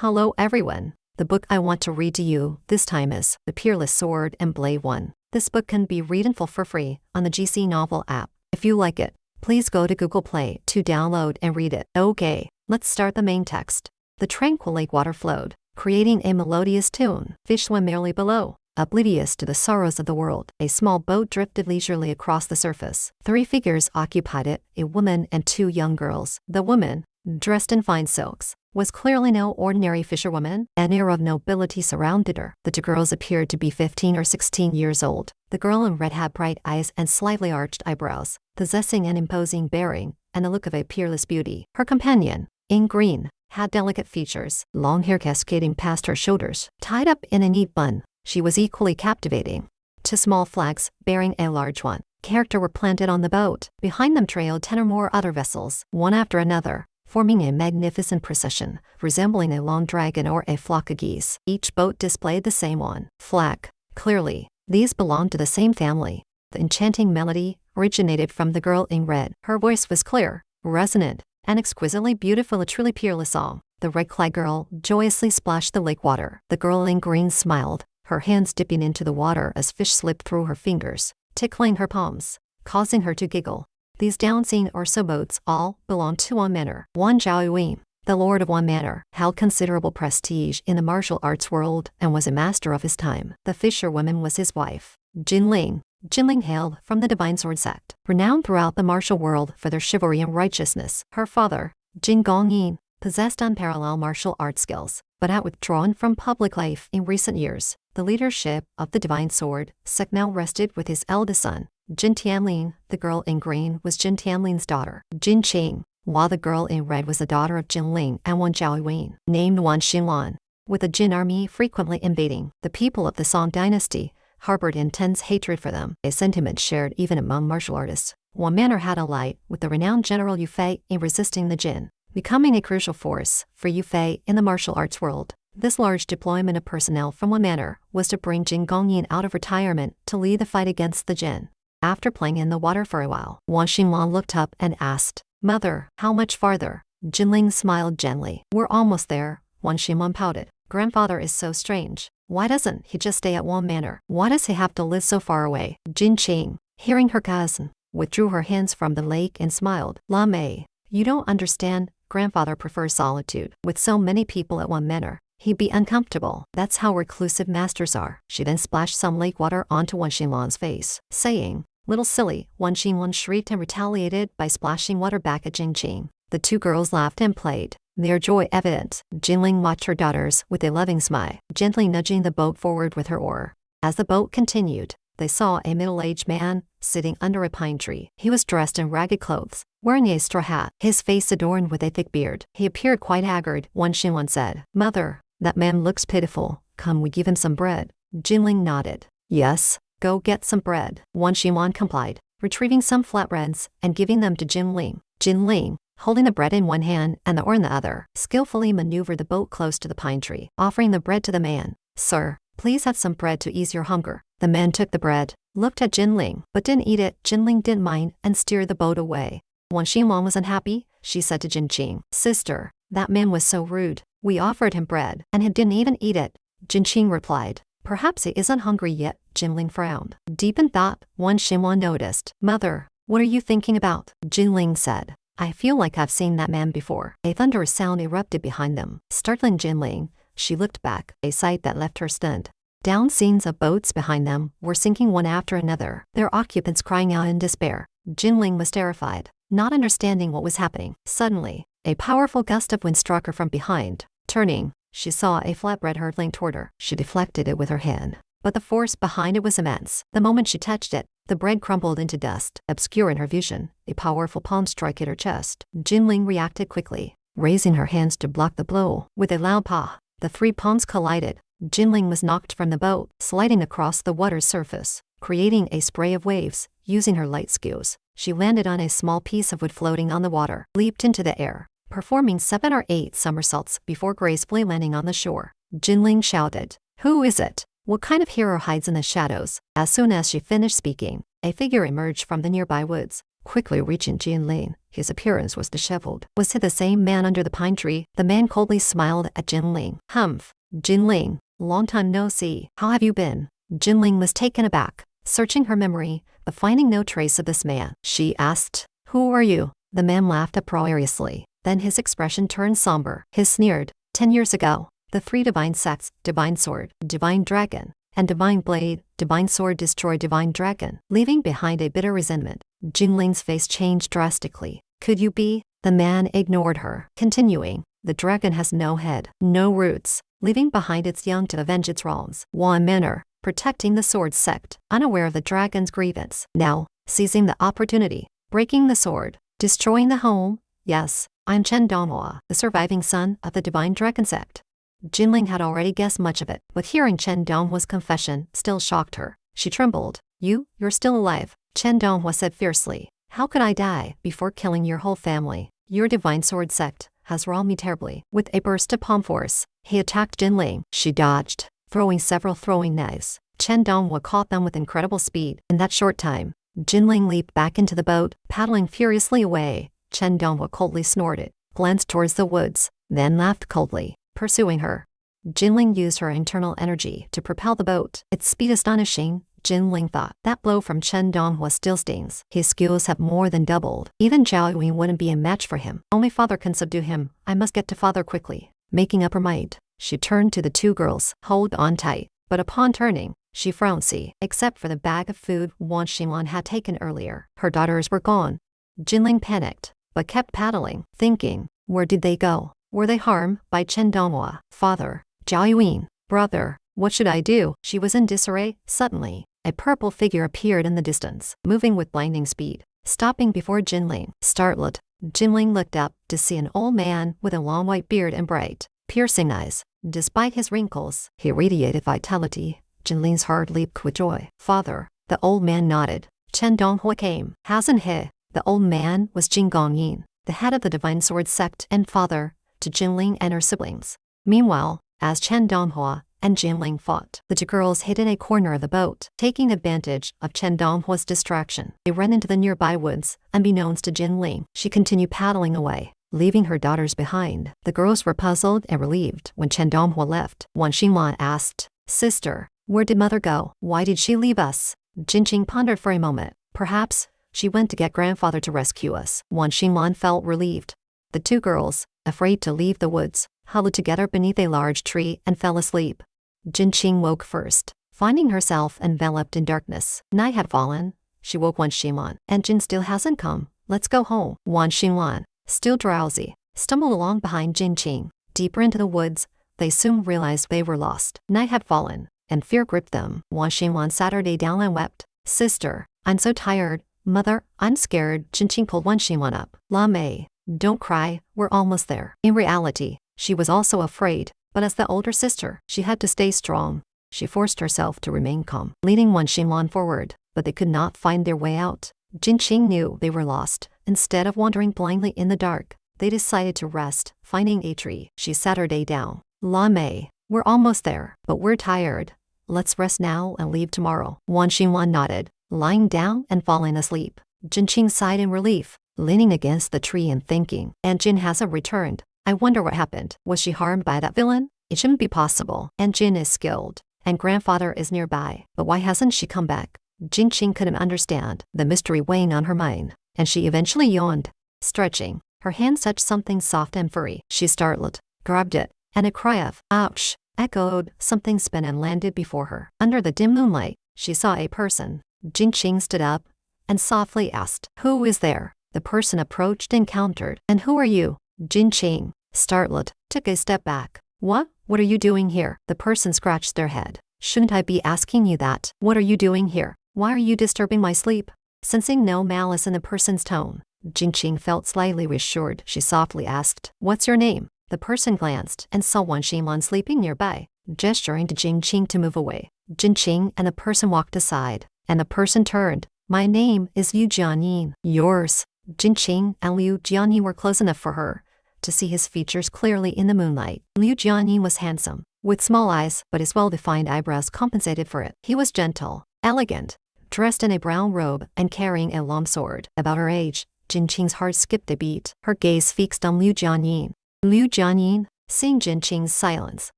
Hello everyone. The book I want to read to you this time is The Peerless Sword and Blade 1. This book can be read in full for free on the GC Novel app. If you like it, please go to Google Play to download and read it. Okay, let's start the main text. The tranquil lake water flowed, creating a melodious tune. Fish swam merrily below. Oblivious to the sorrows of the world, a small boat drifted leisurely across the surface. 3 figures occupied it, a woman and 2 young girls. The woman, dressed in fine silks, was clearly no ordinary fisherwoman. An air of nobility surrounded her. The 2 girls appeared to be 15 or 16 years old. The girl in red had bright eyes and slightly arched eyebrows, possessing an imposing bearing and the look of a peerless beauty. Her companion, in green, had delicate features, long hair cascading past her shoulders, tied up in a neat bun. She was equally captivating. 2 small flags, bearing a large one, character were planted on the boat. Behind them trailed 10 or more other vessels, one after another, forming a magnificent procession, resembling a long dragon or a flock of geese. Each boat displayed the same one flag. Clearly, these belonged to the same family. The enchanting melody originated from the girl in red. Her voice was clear, resonant, and exquisitely beautiful, a truly peerless song. The red-clad girl joyously splashed the lake water. The girl in green smiled, her hands dipping into the water as fish slipped through her fingers, tickling her palms, causing her to giggle. These dancing or so boats all belonged to one manor. Wan Zhaoyuan, the lord of one manor, held considerable prestige in the martial arts world and was a master of his time. The fisherwoman was his wife, Jinling. Jinling hailed from the divine sword sect, renowned throughout the martial world for their chivalry and righteousness. Her father, Jin Gongyin, possessed unparalleled martial arts skills, but had withdrawn from public life in recent years. The leadership of the divine sword sect now rested with his eldest son, Jin Tianlin. The girl in green was Jin Tianlin's daughter, Jin Qing, while the girl in red was the daughter of Jin Ling and Wan Zhaoyuan, named Wan Xinlan. With the Jin army frequently invading, the people of the Song dynasty harbored intense hatred for them, a sentiment shared even among martial artists. One manor had allied with the renowned General Yu Fei in resisting the Jin, becoming a crucial force for Yu Fei in the martial arts world. This large deployment of personnel from one manor was to bring Jin Gongyin out of retirement to lead the fight against the Jin. After playing in the water for a while, Wan Xinlan looked up and asked, "Mother, how much farther?" Jinling smiled gently. "We're almost there," Wan Xinlan pouted. "Grandfather is so strange. Why doesn't he just stay at one manor? Why does he have to live so far away?" Jin Qing, hearing her cousin, withdrew her hands from the lake and smiled. "La Mei, you don't understand. Grandfather prefers solitude. With so many people at one manor, he'd be uncomfortable. That's how reclusive masters are." She then splashed some lake water onto Wan Xinlan's face, saying, "Little silly." Wan Xinlan shrieked and retaliated by splashing water back at Jin Qing. The 2 girls laughed and played, their joy evident. Jinling watched her daughters with a loving smile, gently nudging the boat forward with her oar. As the boat continued, they saw a middle-aged man sitting under a pine tree. He was dressed in ragged clothes, wearing a straw hat, his face adorned with a thick beard. He appeared quite haggard. Wan Xinlan said, "Mother, that man looks pitiful. Come, we give him some bread." Jinling nodded. "Yes, go get some bread." Wan Xinlan complied, retrieving some flatbreads and giving them to Jinling. Jinling, holding the bread in one hand and the oar in the other, skillfully maneuvered the boat close to the pine tree, offering the bread to the man. "Sir, please have some bread to ease your hunger." The man took the bread, looked at Jinling, but didn't eat it. Jinling didn't mind and steered the boat away. Wan Xinlan was unhappy. She said to Jin Qing, "Sister, that man was so rude. We offered him bread, and he didn't even eat it." Jin Qing replied, "Perhaps he isn't hungry yet." Jinling frowned. Deep in thought, Wan Xinlan noticed. "Mother, what are you thinking about?" Jinling said, "I feel like I've seen that man before." A thunderous sound erupted behind them, startling Jinling. She looked back, a sight that left her stunned. Down scenes of boats behind them were sinking one after another, their occupants crying out in despair. Jinling was terrified, not understanding what was happening. Suddenly, a powerful gust of wind struck her from behind. Turning, she saw a flatbread hurtling toward her. She deflected it with her hand, but the force behind it was immense. The moment she touched it, the bread crumbled into dust, obscuring her vision. A powerful palm strike hit her chest. Jinling reacted quickly, raising her hands to block the blow. With a loud paw, the 3 palms collided. Jinling was knocked from the boat, sliding across the water's surface, creating a spray of waves. Using her light skills, she landed on a small piece of wood floating on the water, leaped into the air, performing 7 or 8 somersaults before gracefully landing on the shore. Jinling shouted, "Who is it? What kind of hero hides in the shadows?" As soon as she finished speaking, a figure emerged from the nearby woods, quickly reaching Jinling. His appearance was disheveled. Was he the same man under the pine tree? The man coldly smiled at Jinling. Humph. Jinling, long time no see. How have you been? Jinling was taken aback, searching her memory, but finding no trace of this man. She asked, "Who are you?" The man laughed uproariously. Then his expression turned somber. He sneered, 10 years ago, the 3 divine sects, Divine Sword, Divine Dragon, and Divine Blade, Divine Sword destroyed Divine Dragon, leaving behind a bitter resentment. Jinling's face changed drastically. Could you be? The man ignored her, continuing, the dragon has no head, no roots, leaving behind its young to avenge its wrongs. One manner, protecting the sword sect, unaware of the dragon's grievance. Now, seizing the opportunity, breaking the sword, destroying the home. Yes, I'm Chen Donghua, the surviving son of the Divine Dragon sect. Jinling had already guessed much of it, but hearing Chen Donghua's confession still shocked her. She trembled. You're still alive, Chen Donghua said fiercely. How could I die before killing your whole family? Your Divine Sword sect has wronged me terribly. With a burst of palm force, he attacked Jinling. She dodged, throwing several throwing knives. Chen Donghua caught them with incredible speed. In that short time, Jinling leaped back into the boat, paddling furiously away. Chen Donghua coldly snorted, glanced towards the woods, then laughed coldly, pursuing her. Jinling used her internal energy to propel the boat. Its speed astonishing, Jinling thought. That blow from Chen Donghua still stings. His skills have more than doubled. Even Zhao Yun wouldn't be a match for him. Only father can subdue him. I must get to father quickly. Making up her mind, she turned to the 2 girls. Hold on tight. But upon turning, she frowned. Except for the bag of food Wan Xinlan had taken earlier, her daughters were gone. Jinling panicked, but kept paddling, thinking, where did they go? Were they harmed by Chen Donghua? Father, Zhao Yun, brother, what should I do? She was in disarray. Suddenly, a purple figure appeared in the distance, moving with blinding speed, stopping before Jinling. Startled, Jinling looked up to see an old man with a long white beard and bright, piercing eyes. Despite his wrinkles, he radiated vitality. Jinling's heart leaped with joy. Father, the old man nodded. Chen Donghua came. Hasn't he? The old man was Jin Gongyin, the head of the Divine Sword sect and father to Jinling and her siblings. Meanwhile, as Chen Donghua and Jinling fought, the 2 girls hid in a corner of the boat, taking advantage of Chen Donghua's distraction. They ran into the nearby woods, unbeknownst to Jinling. She continued paddling away, leaving her daughters behind. The girls were puzzled and relieved when Chen Donghua left. Wan Xinlan asked, Sister, where did mother go? Why did she leave us? Jinqing pondered for a moment. Perhaps she went to get grandfather to rescue us. Wan Xinlan felt relieved. The 2 girls, afraid to leave the woods, huddled together beneath a large tree and fell asleep. Jinqing woke first, finding herself enveloped in darkness. Night had fallen. She woke Wan Xinlan. And Jin still hasn't come. Let's go home. Wan Xinlan, still drowsy, stumbled along behind Jinqing. Deeper into the woods, they soon realized they were lost. Night had fallen, and fear gripped them. Wan Xinlan sat her day down and wept. Sister, I'm so tired. Mother, I'm scared. Jinqing pulled Wan Xinlan up. La Mei, don't cry, we're almost there. In reality, she was also afraid, but as the older sister, she had to stay strong. She forced herself to remain calm, leading Wan Xinlan forward, but they could not find their way out. Jinqing knew they were lost. Instead of wandering blindly in the dark, they decided to rest, finding a tree. She sat her day down. La Mei, we're almost there, but we're tired. Let's rest now and leave tomorrow. Wan Xinlan nodded, lying down and falling asleep. Jinqing sighed in relief, leaning against the tree and thinking. And Jin hasn't returned. I wonder what happened. Was she harmed by that villain? It shouldn't be possible. And Jin is skilled, and grandfather is nearby. But why hasn't she come back? Jinqing couldn't understand the mystery weighing on her mind, and she eventually yawned. Stretching, her hand touched something soft and furry. She startled, grabbed it, and a cry of ouch echoed. Something spun and landed before her. Under the dim moonlight, she saw a person. Jinqing stood up and softly asked, Who is there? The person approached and countered. And who are you? Jinqing, startled, took a step back. What are you doing here? The person scratched their head. Shouldn't I be asking you that? What are you doing here? Why are you disturbing my sleep? Sensing no malice in the person's tone, Jinqing felt slightly reassured. She softly asked, What's your name? The person glanced and saw Wan Xinlan sleeping nearby, gesturing to Jinqing to move away. Jinqing and the person walked aside, and the person turned. My name is Liu Jianyin. Yours. Jinqing and Liu Jianyin were close enough for her to see his features clearly in the moonlight. Liu Jianyin was handsome, with small eyes, but his well-defined eyebrows compensated for it. He was gentle, elegant, dressed in a brown robe and carrying a long sword. About her age, Jin Qing's heart skipped a beat, her gaze fixed on Liu Jianyin. Liu Jianyin, seeing Jin Qing's silence,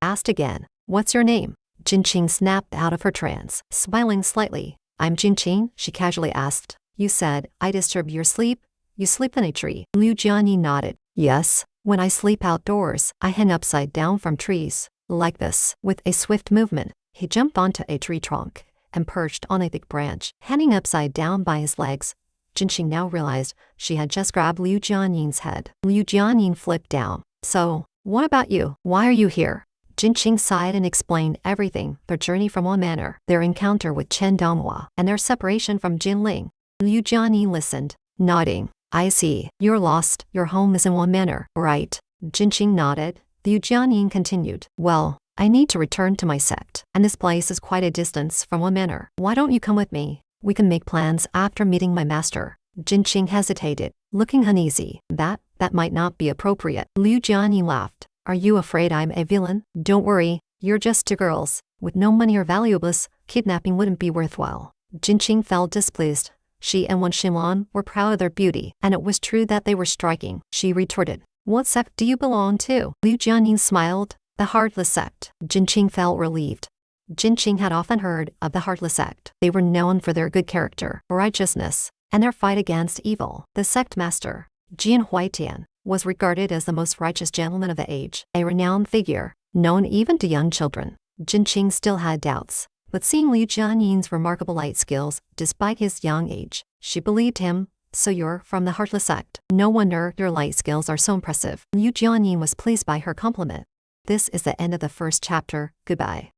asked again, "What's your name?" Jin Qing snapped out of her trance, smiling slightly. "I'm Jin Qing," she casually asked. "You said I disturb your sleep? You sleep in a tree?" Liu Jianyin nodded. "Yes, when I sleep outdoors, I hang upside down from trees. Like this." With a swift movement, he jumped onto a tree trunk and perched on a thick branch, hanging upside down by his legs. Jin Qing now realized she had just grabbed Liu Jianyin's head. Liu Jianyin flipped down. "So, what about you? Why are you here?" Jin Qing sighed and explained everything: their journey from Wan Manor, their encounter with Chen Donghua, and their separation from Jin Ling. Liu Jianyin listened, nodding. "I see. You're lost. Your home is in Wan Manor, right?" Jin Qing nodded. Liu Jianyin continued, "Well, I need to return to my sect, and this place is quite a distance from Wan Manor. Why don't you come with me? We can make plans after meeting my master." Jin Qing hesitated, looking uneasy. That might not be appropriate." Liu Jianyin laughed. "Are you afraid I'm a villain? Don't worry, you're just two girls. With no money or valuables, kidnapping wouldn't be worthwhile." Jin Qing felt displeased. She and Wan Xinlan were proud of their beauty, and it was true that they were striking. She retorted, "What sect do you belong to?" Liu Jianyin smiled. "The Heartless Sect." Jin Qing felt relieved. Jin Qing had often heard of the Heartless Sect. They were known for their good character, righteousness, and their fight against evil. The sect master, Jian Huaitian, was regarded as the most righteous gentleman of the age, a renowned figure, known even to young children. Jin Qing still had doubts, but seeing Liu Jianyin's remarkable light skills, despite his young age, she believed him. "So you're from the Heartless Sect? No wonder your light skills are so impressive." Liu Jianyin was pleased by her compliment. This is the end of the first chapter. Goodbye.